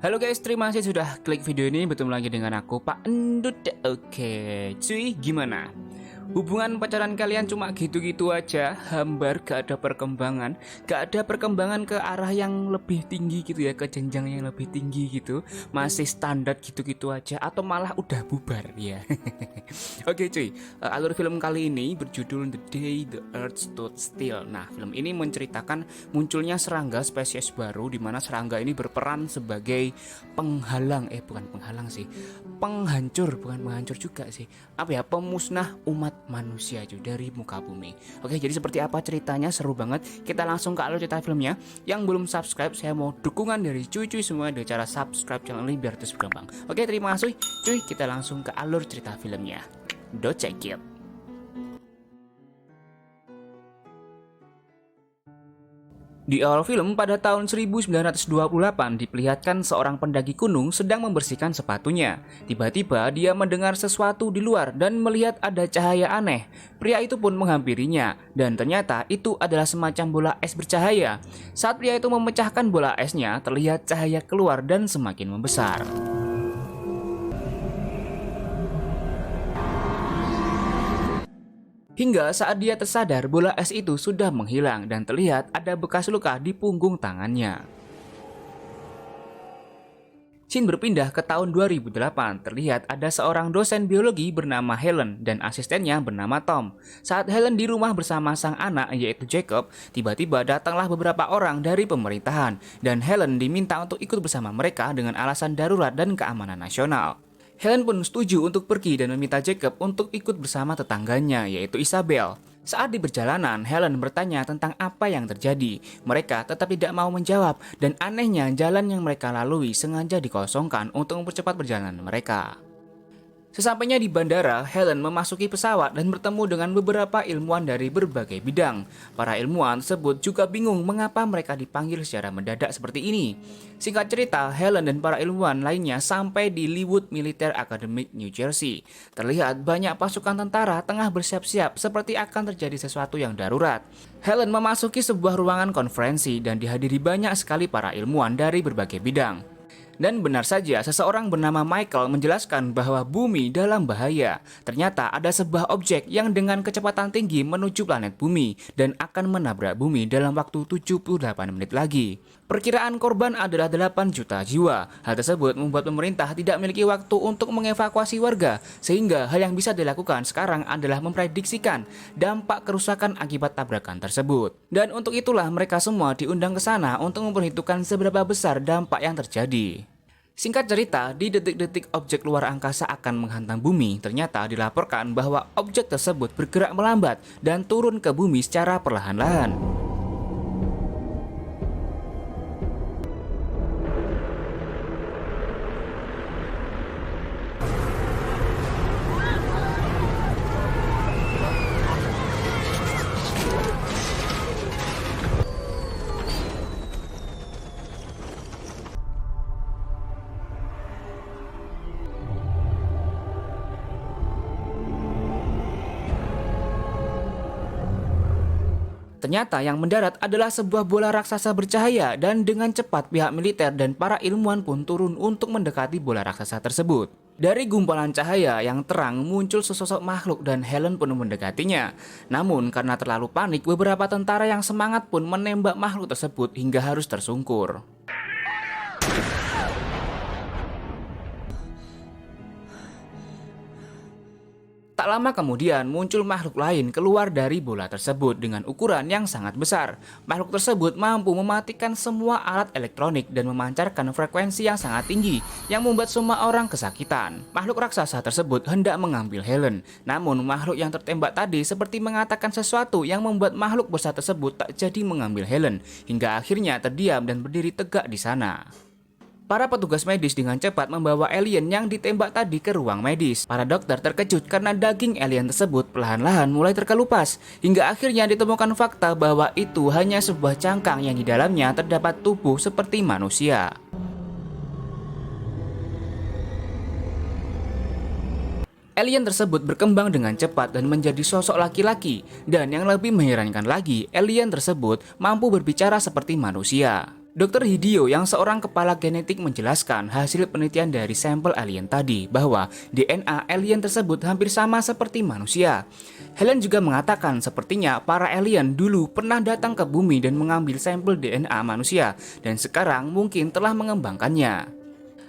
Halo guys, terima kasih sudah klik video ini. Bertemu lagi dengan aku, Pak Endut. Oke, cuy, gimana? Hubungan pacaran kalian cuma gitu-gitu aja, hambar, gak ada perkembangan. Gak ada perkembangan ke arah yang lebih tinggi gitu ya, ke jenjang yang lebih tinggi gitu. Masih standar gitu-gitu aja, atau malah udah bubar ya. Oke cuy, alur film kali ini berjudul The Day the Earth Stood Still. Nah, film ini menceritakan munculnya serangga spesies baru, di mana serangga ini berperan sebagai penghalang, bukan penghalang sih, penghancur, bukan penghancur juga sih, pemusnah umat manusia cuy dari muka bumi. Oke, jadi seperti apa ceritanya? Seru banget. Kita langsung ke alur cerita filmnya. Yang belum subscribe, saya mau dukungan dari cuy-cuy semua dengan cara subscribe channel ini biar terus berkembang. Oke, terima kasih cuy. Kita langsung ke alur cerita filmnya. Do check it. Di awal film pada tahun 1928 diperlihatkan seorang pendaki gunung sedang membersihkan sepatunya. Tiba-tiba dia mendengar sesuatu di luar dan melihat ada cahaya aneh. Pria itu pun menghampirinya dan ternyata itu adalah semacam bola es bercahaya. Saat pria itu memecahkan bola esnya, terlihat cahaya keluar dan semakin membesar. Hingga saat dia tersadar, bola es itu sudah menghilang dan terlihat ada bekas luka di punggung tangannya. Scene berpindah ke tahun 2008, terlihat ada seorang dosen biologi bernama Helen dan asistennya bernama Tom. Saat Helen di rumah bersama sang anak yaitu Jacob, tiba-tiba datanglah beberapa orang dari pemerintahan dan Helen diminta untuk ikut bersama mereka dengan alasan darurat dan keamanan nasional. Helen pun setuju untuk pergi dan meminta Jacob untuk ikut bersama tetangganya yaitu Isabel. Saat di perjalanan, Helen bertanya tentang apa yang terjadi. Mereka tetap tidak mau menjawab dan anehnya jalan yang mereka lalui sengaja dikosongkan untuk mempercepat perjalanan mereka. Sesampainya di bandara, Helen memasuki pesawat dan bertemu dengan beberapa ilmuwan dari berbagai bidang. Para ilmuwan tersebut juga bingung mengapa mereka dipanggil secara mendadak seperti ini. Singkat cerita, Helen dan para ilmuwan lainnya sampai di Leawood Military Academy, New Jersey. Terlihat banyak pasukan tentara tengah bersiap-siap seperti akan terjadi sesuatu yang darurat. Helen memasuki sebuah ruangan konferensi dan dihadiri banyak sekali para ilmuwan dari berbagai bidang. Dan benar saja, seseorang bernama Michael menjelaskan bahwa bumi dalam bahaya. Ternyata ada sebuah objek yang dengan kecepatan tinggi menuju planet bumi dan akan menabrak bumi dalam waktu 78 menit lagi. Perkiraan korban adalah 8 juta jiwa. Hal tersebut membuat pemerintah tidak memiliki waktu untuk mengevakuasi warga, sehingga hal yang bisa dilakukan sekarang adalah memprediksikan dampak kerusakan akibat tabrakan tersebut. Dan untuk itulah mereka semua diundang ke sana untuk memperhitungkan seberapa besar dampak yang terjadi. Singkat cerita, di detik-detik objek luar angkasa akan menghantam bumi, ternyata dilaporkan bahwa objek tersebut bergerak melambat dan turun ke bumi secara perlahan-lahan. Ternyata yang mendarat adalah sebuah bola raksasa bercahaya dan dengan cepat pihak militer dan para ilmuwan pun turun untuk mendekati bola raksasa tersebut. Dari gumpalan cahaya yang terang muncul sesosok makhluk dan Helen pun mendekatinya. Namun karena terlalu panik, beberapa tentara yang semangat pun menembak makhluk tersebut hingga harus tersungkur. Tak lama kemudian muncul makhluk lain keluar dari bola tersebut dengan ukuran yang sangat besar. Makhluk tersebut mampu mematikan semua alat elektronik dan memancarkan frekuensi yang sangat tinggi yang membuat semua orang kesakitan. Makhluk raksasa tersebut hendak mengambil Helen, namun makhluk yang tertembak tadi seperti mengatakan sesuatu yang membuat makhluk besar tersebut tak jadi mengambil Helen, hingga akhirnya terdiam dan berdiri tegak di sana. Para petugas medis dengan cepat membawa alien yang ditembak tadi ke ruang medis. Para dokter terkejut karena daging alien tersebut perlahan-lahan mulai terkelupas, hingga akhirnya ditemukan fakta bahwa itu hanya sebuah cangkang yang di dalamnya terdapat tubuh seperti manusia. Alien tersebut berkembang dengan cepat dan menjadi sosok laki-laki, dan yang lebih mengherankan lagi, alien tersebut mampu berbicara seperti manusia. Dr. Hideo yang seorang kepala genetik menjelaskan hasil penelitian dari sampel alien tadi bahwa DNA alien tersebut hampir sama seperti manusia. Helen juga mengatakan sepertinya para alien dulu pernah datang ke bumi dan mengambil sampel DNA manusia dan sekarang mungkin telah mengembangkannya.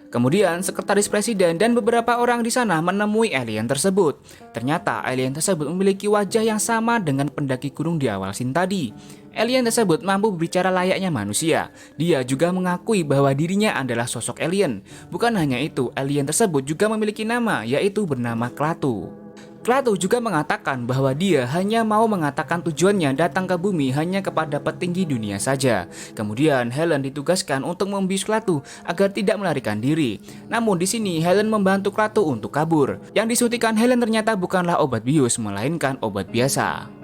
Kemudian sekretaris presiden dan beberapa orang di sana menemui alien tersebut. Ternyata alien tersebut memiliki wajah yang sama dengan pendaki gunung di awal scene tadi. Alien tersebut mampu berbicara layaknya manusia. Dia juga mengakui bahwa dirinya adalah sosok alien. Bukan hanya itu, alien tersebut juga memiliki nama, yaitu bernama Klaatu. Klaatu juga mengatakan bahwa dia hanya mau mengatakan tujuannya datang ke bumi hanya kepada petinggi dunia saja. Kemudian Helen ditugaskan untuk membius Klaatu agar tidak melarikan diri. Namun di sini Helen membantu Klaatu untuk kabur. Yang disuntikan Helen ternyata bukanlah obat bius, melainkan obat biasa.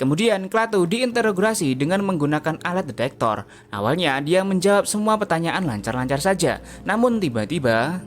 Kemudian Klaatu diinterogasi dengan menggunakan alat detektor. Awalnya dia menjawab semua pertanyaan lancar-lancar saja. Namun tiba-tiba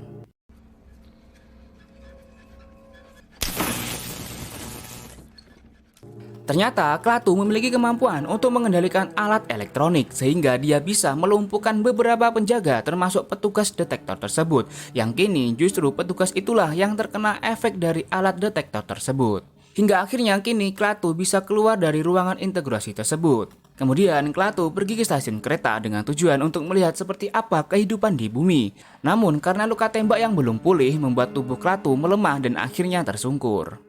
ternyata Klaatu memiliki kemampuan untuk mengendalikan alat elektronik sehingga dia bisa melumpuhkan beberapa penjaga termasuk petugas detektor tersebut. Yang kini justru petugas itulah yang terkena efek dari alat detektor tersebut. Hingga akhirnya kini Klaatu bisa keluar dari ruangan integrasi tersebut. Kemudian Klaatu pergi ke stasiun kereta dengan tujuan untuk melihat seperti apa kehidupan di bumi. Namun karena luka tembak yang belum pulih membuat tubuh Klaatu melemah dan akhirnya tersungkur.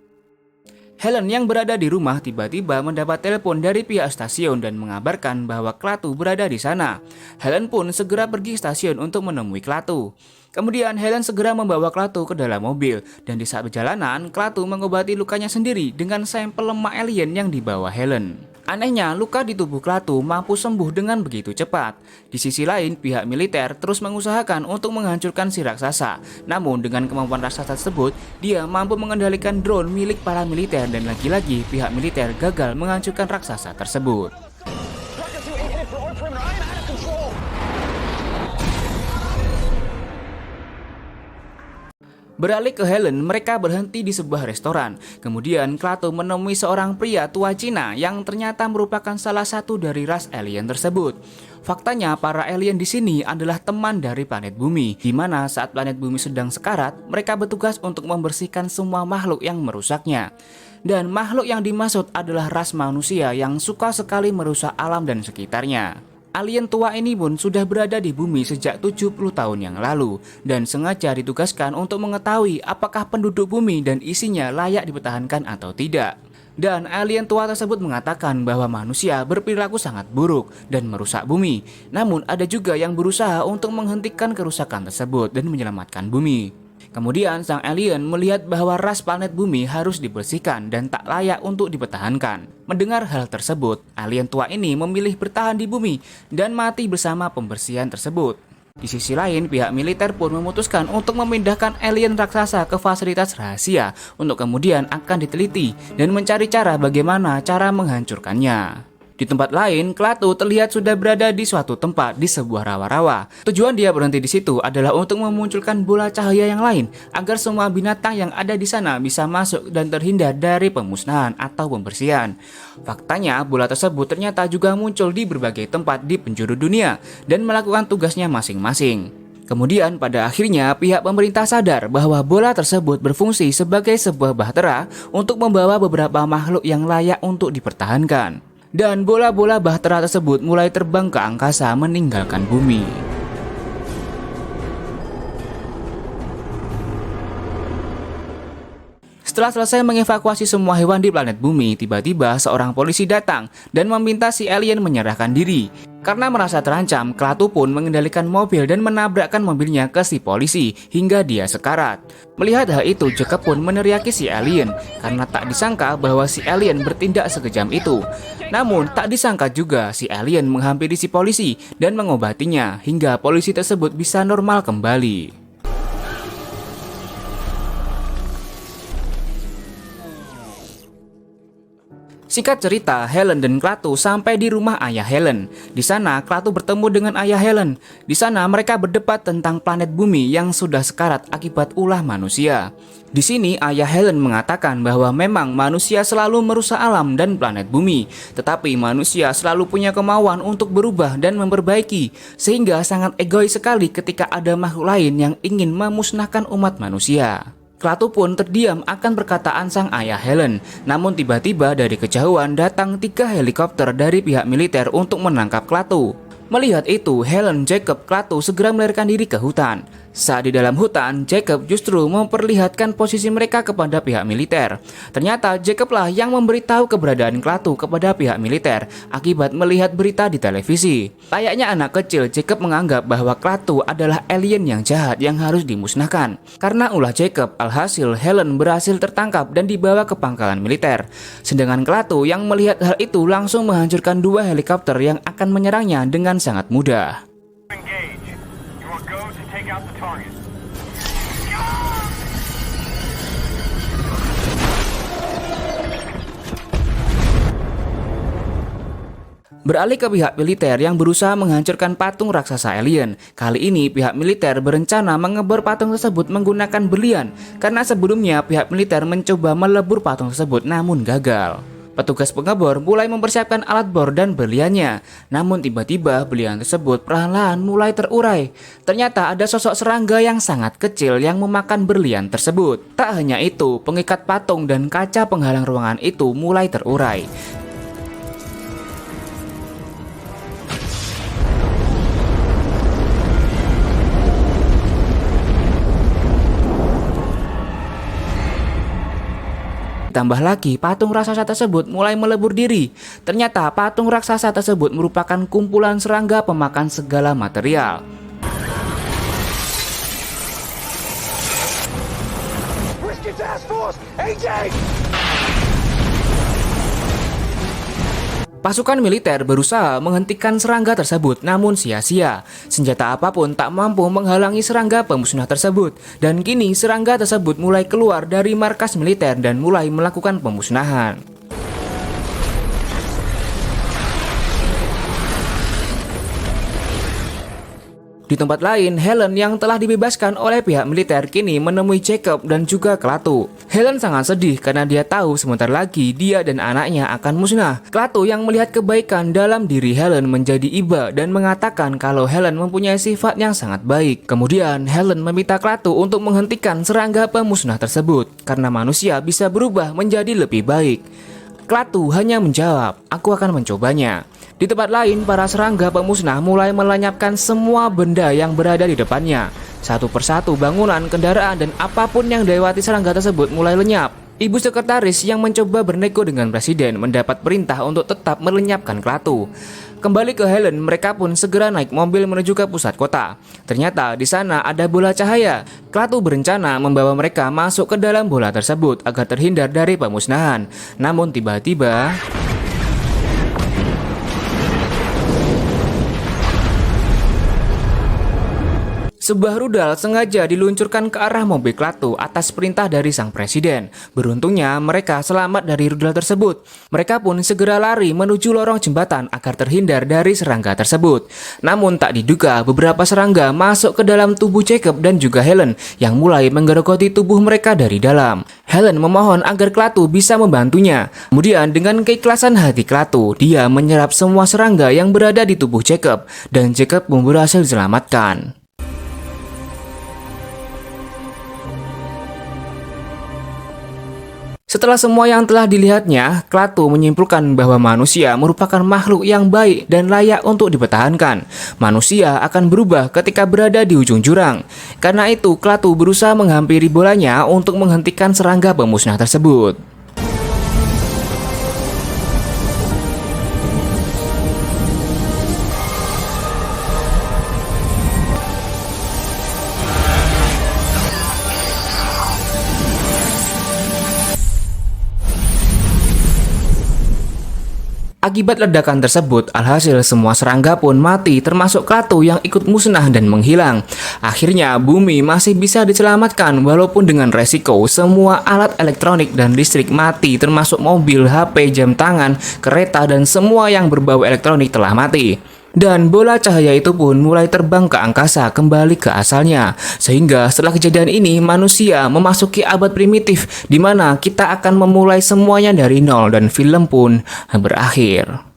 Helen yang berada di rumah tiba-tiba mendapat telepon dari pihak stasiun dan mengabarkan bahwa Klaatu berada di sana. Helen pun segera pergi ke stasiun untuk menemui Klaatu. Kemudian Helen segera membawa Klaatu ke dalam mobil dan di saat perjalanan Klaatu mengobati lukanya sendiri dengan sampel lemak alien yang dibawa Helen. Anehnya, luka di tubuh Klaatu mampu sembuh dengan begitu cepat. Di sisi lain, pihak militer terus mengusahakan untuk menghancurkan si raksasa. Namun dengan kemampuan raksasa tersebut, dia mampu mengendalikan drone milik para militer dan lagi-lagi pihak militer gagal menghancurkan raksasa tersebut. Beralih ke Helen, mereka berhenti di sebuah restoran. Kemudian Klaatu menemui seorang pria tua Cina yang ternyata merupakan salah satu dari ras alien tersebut. Faktanya para alien di sini adalah teman dari planet bumi, di mana saat planet bumi sedang sekarat, mereka bertugas untuk membersihkan semua makhluk yang merusaknya. Dan makhluk yang dimaksud adalah ras manusia yang suka sekali merusak alam dan sekitarnya. Alien tua ini pun sudah berada di bumi sejak 70 tahun yang lalu dan sengaja ditugaskan untuk mengetahui apakah penduduk bumi dan isinya layak dipertahankan atau tidak. Dan alien tua tersebut mengatakan bahwa manusia berperilaku sangat buruk dan merusak bumi. Namun ada juga yang berusaha untuk menghentikan kerusakan tersebut dan menyelamatkan bumi. Kemudian sang alien melihat bahwa ras planet bumi harus dibersihkan dan tak layak untuk dipertahankan. Mendengar hal tersebut, alien tua ini memilih bertahan di bumi dan mati bersama pembersihan tersebut. Di sisi lain, pihak militer pun memutuskan untuk memindahkan alien raksasa ke fasilitas rahasia untuk kemudian akan diteliti dan mencari cara bagaimana cara menghancurkannya. Di tempat lain, Klaatu terlihat sudah berada di suatu tempat di sebuah rawa-rawa. Tujuan dia berhenti di situ adalah untuk memunculkan bola cahaya yang lain agar semua binatang yang ada di sana bisa masuk dan terhindar dari pemusnahan atau pembersihan. Faktanya, bola tersebut ternyata juga muncul di berbagai tempat di penjuru dunia dan melakukan tugasnya masing-masing. Kemudian pada akhirnya pihak pemerintah sadar bahwa bola tersebut berfungsi sebagai sebuah bahtera untuk membawa beberapa makhluk yang layak untuk dipertahankan. Dan bola-bola bahtera tersebut mulai terbang ke angkasa meninggalkan bumi. Setelah selesai mengevakuasi semua hewan di planet bumi, tiba-tiba seorang polisi datang dan meminta si alien menyerahkan diri. Karena merasa terancam, Klaatu pun mengendalikan mobil dan menabrakkan mobilnya ke si polisi hingga dia sekarat. Melihat hal itu, Jacob pun meneriaki si alien karena tak disangka bahwa si alien bertindak sekejam itu. Namun tak disangka juga si alien menghampiri si polisi dan mengobatinya hingga polisi tersebut bisa normal kembali. Singkat cerita, Helen dan Klaatu sampai di rumah ayah Helen. Di sana, Klaatu bertemu dengan ayah Helen. Di sana, mereka berdebat tentang planet bumi yang sudah sekarat akibat ulah manusia. Di sini, ayah Helen mengatakan bahwa memang manusia selalu merusak alam dan planet bumi, tetapi manusia selalu punya kemauan untuk berubah dan memperbaiki, sehingga sangat egois sekali ketika ada makhluk lain yang ingin memusnahkan umat manusia. Klaatu pun terdiam akan perkataan sang ayah Helen. Namun tiba-tiba dari kejauhan datang 3 helikopter dari pihak militer untuk menangkap Klaatu. Melihat itu, Helen, Jacob, Klaatu segera melarikan diri ke hutan. Saat di dalam hutan, Jacob justru memperlihatkan posisi mereka kepada pihak militer. Ternyata Jacob lah yang memberitahu keberadaan Klaatu kepada pihak militer akibat melihat berita di televisi. Layaknya anak kecil, Jacob menganggap bahwa Klaatu adalah alien yang jahat yang harus dimusnahkan. Karena ulah Jacob, alhasil Helen berhasil tertangkap dan dibawa ke pangkalan militer. Sedangkan Klaatu yang melihat hal itu langsung menghancurkan 2 helikopter yang akan menyerangnya dengan sangat mudah. Beralih ke pihak militer yang berusaha menghancurkan patung raksasa alien. Kali ini pihak militer berencana mengebor patung tersebut menggunakan berlian, karena sebelumnya pihak militer mencoba melebur patung tersebut namun gagal. Petugas pengebor mulai mempersiapkan alat bor dan berliannya. Namun tiba-tiba berlian tersebut perlahan-lahan mulai terurai. Ternyata ada sosok serangga yang sangat kecil yang memakan berlian tersebut. Tak hanya itu, pengikat patung dan kaca penghalang ruangan itu mulai terurai. Tambah lagi, patung raksasa tersebut mulai melebur diri. Ternyata patung raksasa tersebut merupakan kumpulan serangga pemakan segala material. Pasukan militer berusaha menghentikan serangga tersebut, namun sia-sia. Senjata apapun tak mampu menghalangi serangga pemusnah tersebut. Dan kini serangga tersebut mulai keluar dari markas militer dan mulai melakukan pemusnahan. Di tempat lain, Helen yang telah dibebaskan oleh pihak militer kini menemui Jacob dan juga Klaatu. Helen sangat sedih karena dia tahu sebentar lagi dia dan anaknya akan musnah. Klaatu yang melihat kebaikan dalam diri Helen menjadi iba dan mengatakan kalau Helen mempunyai sifat yang sangat baik. Kemudian Helen meminta Klaatu untuk menghentikan serangga pemusnah tersebut karena manusia bisa berubah menjadi lebih baik. Klaatu hanya menjawab, "Aku akan mencobanya." Di tempat lain, para serangga pemusnah mulai melenyapkan semua benda yang berada di depannya. Satu persatu bangunan, kendaraan, dan apapun yang dilewati serangga tersebut mulai lenyap. Ibu sekretaris yang mencoba bernego dengan presiden mendapat perintah untuk tetap melenyapkan Klaatu. Kembali ke Helen, mereka pun segera naik mobil menuju ke pusat kota. Ternyata di sana ada bola cahaya. Klaatu berencana membawa mereka masuk ke dalam bola tersebut agar terhindar dari pemusnahan. Namun tiba-tiba sebuah rudal sengaja diluncurkan ke arah mobil Klaatu atas perintah dari sang presiden. Beruntungnya mereka selamat dari rudal tersebut. Mereka pun segera lari menuju lorong jembatan agar terhindar dari serangga tersebut. Namun tak diduga beberapa serangga masuk ke dalam tubuh Jacob dan juga Helen yang mulai menggerogoti tubuh mereka dari dalam. Helen memohon agar Klaatu bisa membantunya. Kemudian dengan keikhlasan hati Klaatu, dia menyerap semua serangga yang berada di tubuh Jacob dan Jacob pun berhasil diselamatkan. Setelah semua yang telah dilihatnya, Klaatu menyimpulkan bahwa manusia merupakan makhluk yang baik dan layak untuk dipertahankan. Manusia akan berubah ketika berada di ujung jurang. Karena itu, Klaatu berusaha menghampiri bolanya untuk menghentikan serangga pemusnah tersebut. Akibat ledakan tersebut, alhasil semua serangga pun mati termasuk Klaatu yang ikut musnah dan menghilang. Akhirnya bumi masih bisa diselamatkan walaupun dengan resiko semua alat elektronik dan listrik mati termasuk mobil, HP, jam tangan, kereta dan semua yang berbau elektronik telah mati. Dan bola cahaya itu pun mulai terbang ke angkasa kembali ke asalnya. Sehingga setelah kejadian ini manusia memasuki abad primitif di mana kita akan memulai semuanya dari nol dan film pun berakhir.